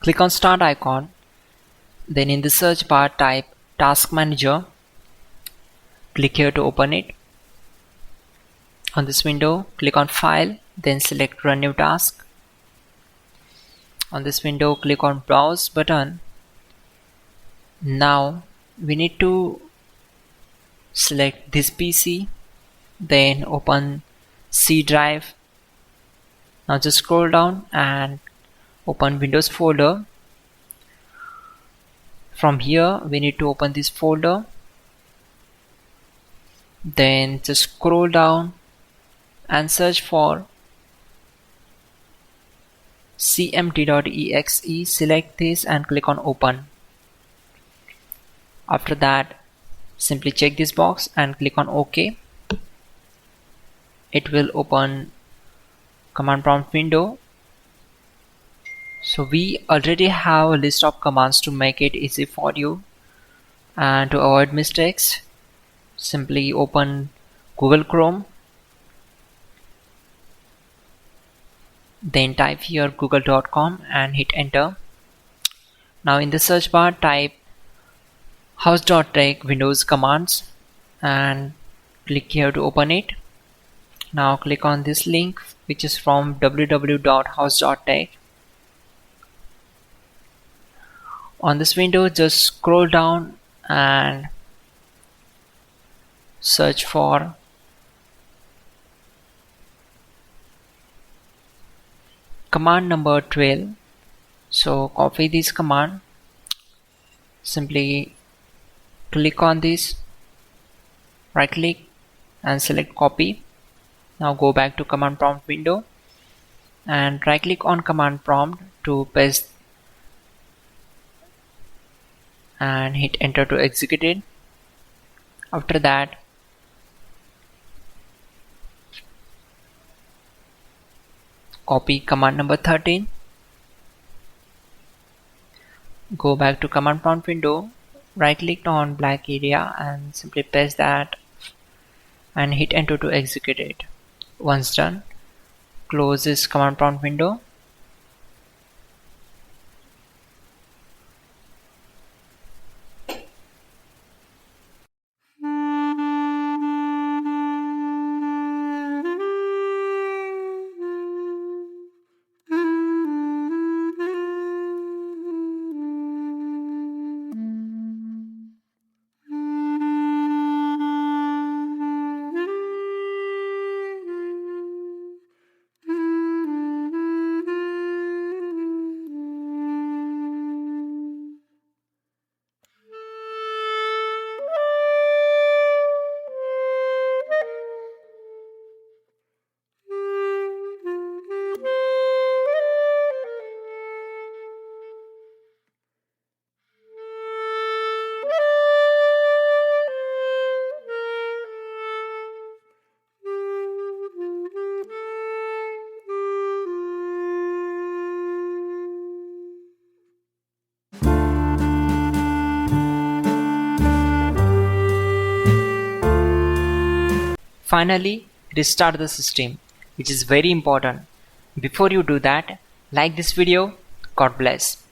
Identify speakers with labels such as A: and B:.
A: Click on Start icon, then in the search bar type Task Manager. Click here to open it. On this window, click on File, then select Run New Task. On this window, click on Browse button. Now we need to select this PC, then open C drive. Now just scroll down and open Windows folder. From here we need to open this folder, then just scroll down and search for cmd.exe. Select this and click on open. After that, simply check this box and click on OK. It will open command prompt window. So we already have a list of commands to make it easy for you, and to avoid mistakes, simply open Google Chrome, then type here google.com and hit enter. Now in the search bar type hows.tech Windows commands and click here to open it. Now click on this link, which is from www.hows.tech. On this window, just scroll down and search for command number 12. So copy this command, simply click on this, right click and select copy. Now go back to command prompt window and right click on command prompt to paste and hit enter to execute it. After that, copy command number 13, go back to command prompt window, right click on black area and simply paste that and hit enter to execute it. Once done, close this command prompt window. Finally, restart the system, which is very important. Before you do that, like this video. God bless.